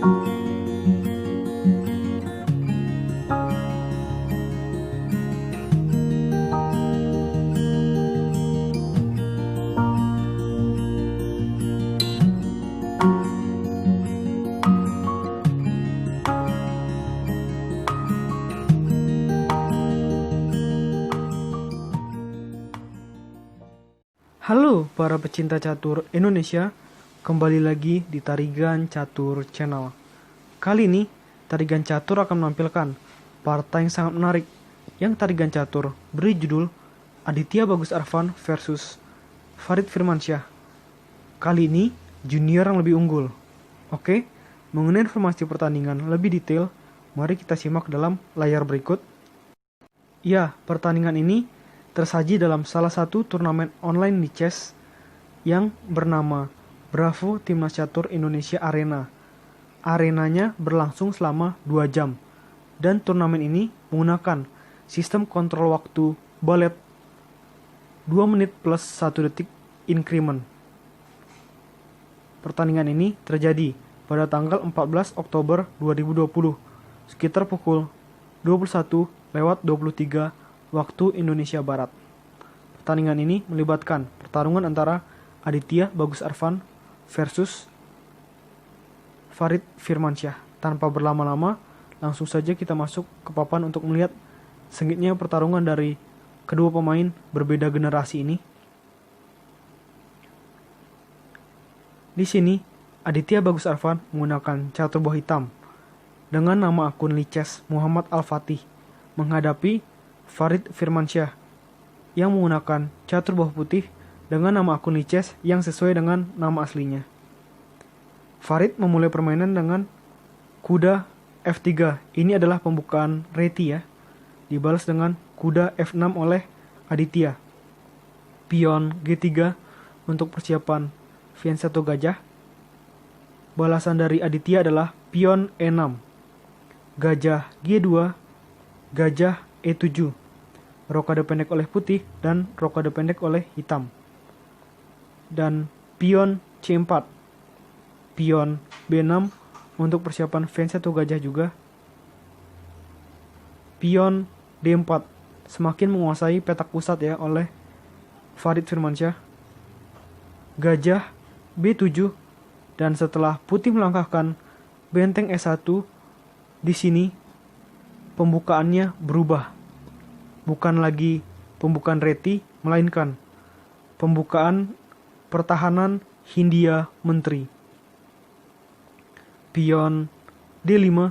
Halo para pecinta catur Indonesia, kembali lagi di Tarigan Catur Channel. Kali ini Tarigan Catur akan menampilkan partai yang sangat menarik, yang Tarigan Catur beri judul Aditya Bagus Arfan versus Farid Firmansyah. Kali ini junior yang lebih unggul. Oke, mengenai informasi pertandingan lebih detail, mari kita simak dalam layar berikut. Ya, pertandingan ini tersaji dalam salah satu turnamen online di chess yang bernama Bravo Timnas Catur Indonesia Arena. Arenanya berlangsung selama 2 jam, dan turnamen ini menggunakan sistem kontrol waktu balet 2 menit plus 1 detik increment. Pertandingan ini terjadi pada tanggal 14 Oktober 2020, sekitar pukul 21:23 waktu Indonesia Barat. Pertandingan ini melibatkan pertarungan antara Aditya Bagus Arfan versus Farid Firmansyah. Tanpa berlama-lama, langsung saja kita masuk ke papan untuk melihat sengitnya pertarungan dari kedua pemain berbeda generasi ini. Di sini, Aditya Bagus Arfan menggunakan catur buah hitam dengan nama akun Lichess Muhammad Al-Fatih menghadapi Farid Firmansyah yang menggunakan catur buah putih dengan nama akun Lichess yang sesuai dengan nama aslinya. Farid memulai permainan dengan kuda F3. Ini adalah pembukaan reti ya. Dibalas dengan kuda F6 oleh Aditya. Pion G3 untuk persiapan V1 gajah. Balasan dari Aditya adalah pion E6. Gajah G2, gajah E7, rokade pendek oleh putih dan rokade pendek oleh hitam. Dan pion C4, pion B6 untuk persiapan V1 gajah juga. Pion D4, semakin menguasai petak pusat ya oleh Farid Firmansyah. Gajah B7, dan setelah putih melangkahkan benteng E1, di sini pembukaannya berubah. Bukan lagi pembukaan reti, melainkan pembukaan pertahanan Hindia Menteri. Pion D5,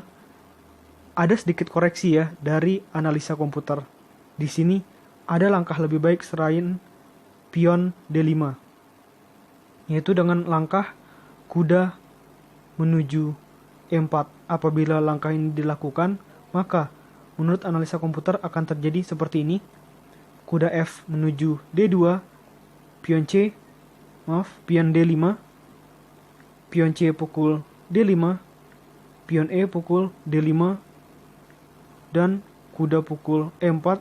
ada sedikit koreksi ya dari analisa komputer. Di sini ada langkah lebih baik selain pion D5, yaitu dengan langkah kuda menuju E4. Apabila langkah ini dilakukan, maka menurut analisa komputer akan terjadi seperti ini. Kuda F menuju D2, pion D5, pion C pukul D5, pion E pukul D5, dan kuda pukul E4,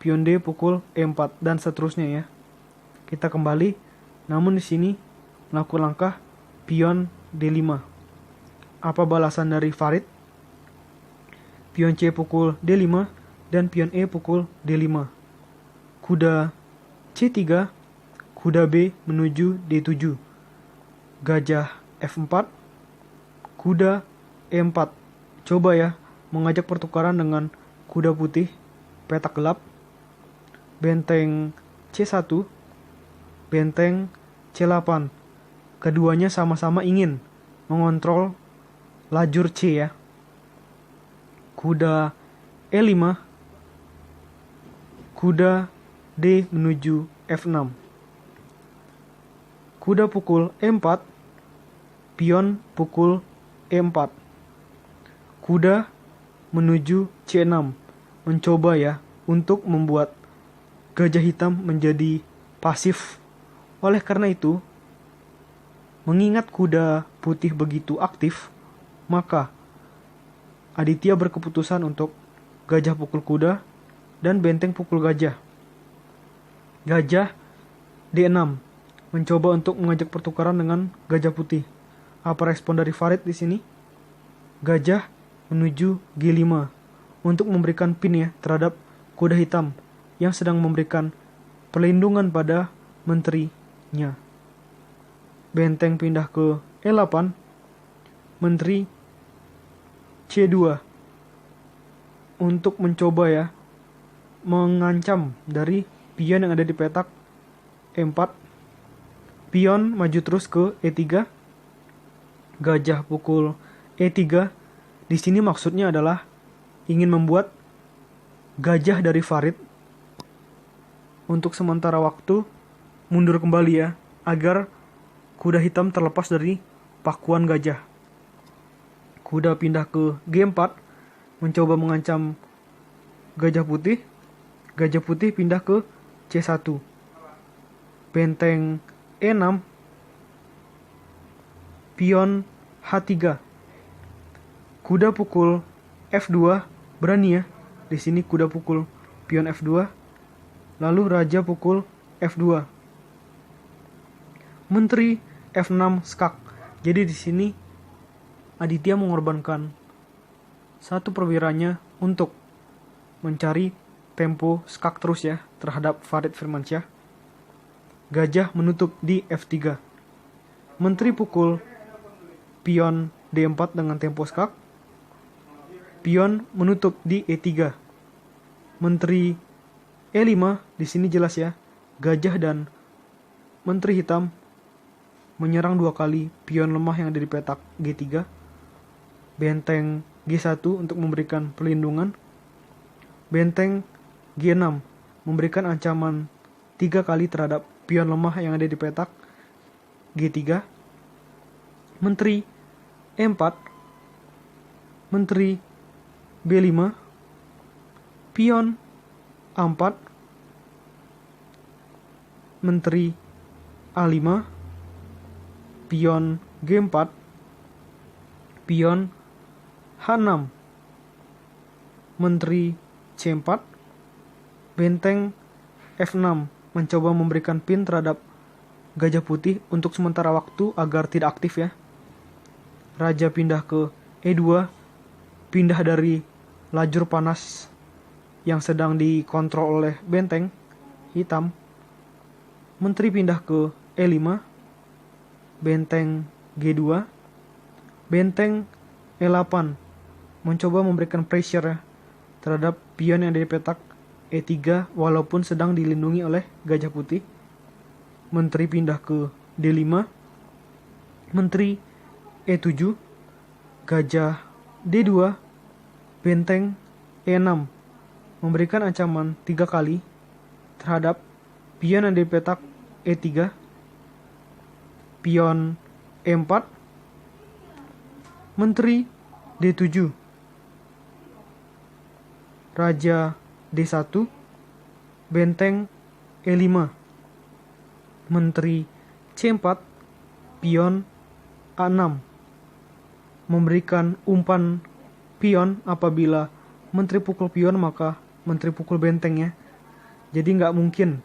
pion D pukul E4, dan seterusnya ya. Kita kembali, namun di sini melakukan langkah pion D5. Apa balasan dari Farid? Pion C pukul D5 dan pion E pukul D5. Kuda C3, kuda B menuju D7. Gajah F4, kuda E4. Coba ya mengajak pertukaran dengan kuda putih, petak gelap. Benteng C1, benteng C8. Keduanya sama-sama ingin mengontrol lajur C ya. Kuda E5, kuda D menuju F6. Kuda pukul E4, pion pukul E4. Kuda menuju C6, mencoba ya untuk membuat gajah hitam menjadi pasif. Oleh karena itu, mengingat kuda putih begitu aktif, maka Aditya berkeputusan untuk gajah pukul kuda dan benteng pukul gajah. Gajah D6, mencoba untuk mengajak pertukaran dengan gajah putih. Apa respon dari Farid di sini? gajah menuju G5 untuk memberikan pin ya terhadap kuda hitam yang sedang memberikan perlindungan pada menterinya. Benteng pindah ke E8, menteri C2 untuk mencoba ya mengancam dari pion yang ada di petak E4. Pion maju terus ke E3, gajah pukul E3. Di sini maksudnya adalah ingin membuat gajah dari Farid untuk sementara waktu mundur kembali ya, agar kuda hitam terlepas dari pakuan gajah. Kuda pindah ke G4, mencoba mengancam gajah putih. Gajah putih pindah ke C1. Benteng E6, pion H3. Kuda pukul F2, berani ya. Di sini kuda pukul pion F2, lalu raja pukul F2. Menteri F6 skak. Jadi di sini Aditya mengorbankan satu perwiranya untuk mencari tempo skak terus ya terhadap Farid Firmansyah. Gajah menutup di F3. Menteri pukul pion D4 dengan tempo skak. Pion menutup di E3. Menteri E5, di sini jelas ya, gajah dan menteri hitam menyerang 2 kali pion lemah yang ada di petak G3. Benteng G1 untuk memberikan perlindungan. Benteng G6 memberikan ancaman 3 kali terhadap pion lemah yang ada di petak G3. Menteri E4, menteri B5, pion A4, menteri A5, pion G4, pion H6, menteri C4, benteng F6 mencoba memberikan pin terhadap gajah putih untuk sementara waktu agar tidak aktif ya. Raja pindah ke E2, pindah dari lajur panas yang sedang dikontrol oleh benteng hitam. Menteri pindah ke E5, benteng G2, benteng E8 mencoba memberikan pressure ya terhadap pion yang ada di petak E3 walaupun sedang dilindungi oleh gajah putih. Menteri pindah ke D5, menteri E7, gajah D2, benteng E6 memberikan ancaman 3 kali terhadap pion yang di petak E3. Pion E4, menteri D7, raja D1, benteng E5, menteri C4, pion A6 memberikan umpan pion. Apabila menteri pukul pion maka menteri pukul bentengnya. Jadi nggak mungkin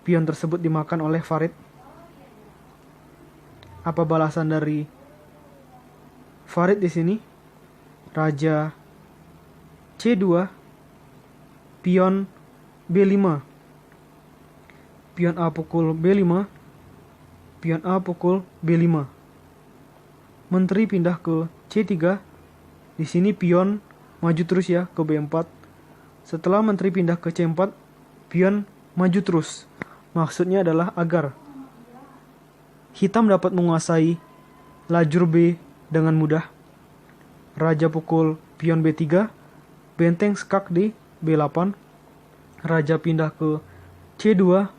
pion tersebut dimakan oleh Farid. Apa balasan dari Farid di sini? Raja C2, pion B5, pion A pukul B5, pion A pukul B5. Menteri pindah ke C3. Di sini pion maju terus ya ke B4. Setelah menteri pindah ke C4, pion maju terus. Maksudnya adalah agar hitam dapat menguasai lajur B dengan mudah. Raja pukul pion B3, benteng skak di B8. Raja pindah ke C2,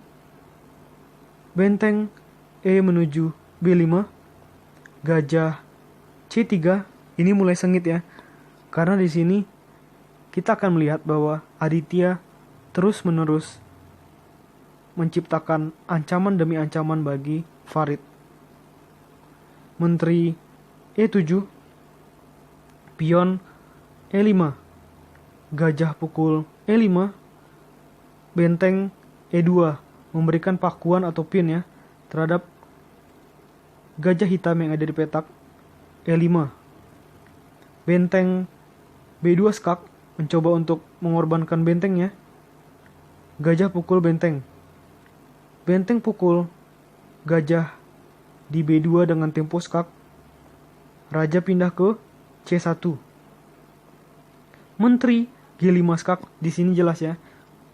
benteng E menuju B5. Gajah C3. Ini mulai sengit ya, karena di sini kita akan melihat bahwa Aditya terus-menerus menciptakan ancaman demi ancaman bagi Farid. Menteri E7, pion E5, gajah pukul E5, benteng E2 memberikan pakuan atau pin ya terhadap gajah hitam yang ada di petak E5. Benteng B2 skak mencoba untuk mengorbankan bentengnya. Gajah pukul benteng. Benteng pukul gajah di B2 dengan tempo skak. Raja pindah ke C1. Menteri G5 skak, di sini jelas ya,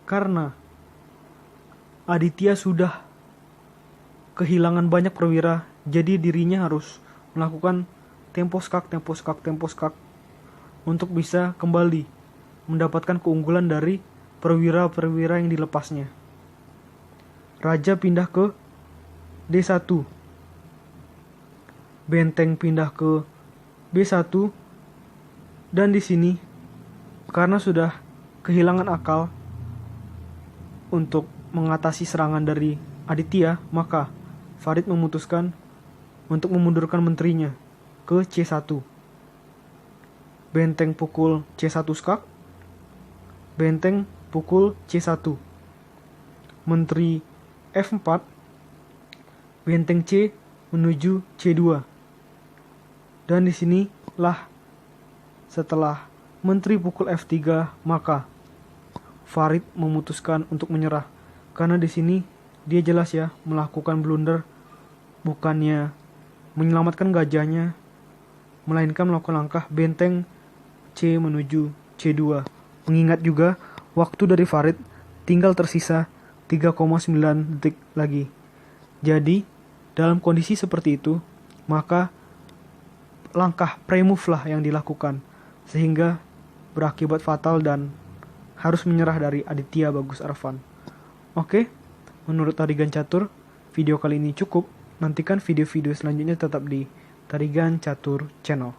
karena Aditya sudah kehilangan banyak perwira, jadi dirinya harus melakukan tempo skak untuk bisa kembali mendapatkan keunggulan dari perwira-perwira yang dilepasnya. Raja pindah ke D1. Benteng pindah ke B1, dan di sini karena sudah kehilangan akal untuk mengatasi serangan dari Aditya, maka Farid memutuskan untuk memundurkan menterinya ke C1. Benteng pukul C1 skak. Benteng pukul C1. Menteri F4. Benteng C menuju C2. Dan di sinilah setelah menteri pukul F3, maka Farid memutuskan untuk menyerah. Karena di sini dia jelas ya melakukan blunder, bukannya menyelamatkan gajahnya, melainkan melakukan langkah benteng C menuju C2. Mengingat juga waktu dari Farid tinggal tersisa 3,9 detik lagi. Jadi dalam kondisi seperti itu, maka langkah pre-move lah yang dilakukan, sehingga berakibat fatal dan harus menyerah dari Aditya Bagus Arfan. Oke, menurut Tarigan Catur, video kali ini cukup. Nantikan video-video selanjutnya tetap di Tarigan Catur Channel.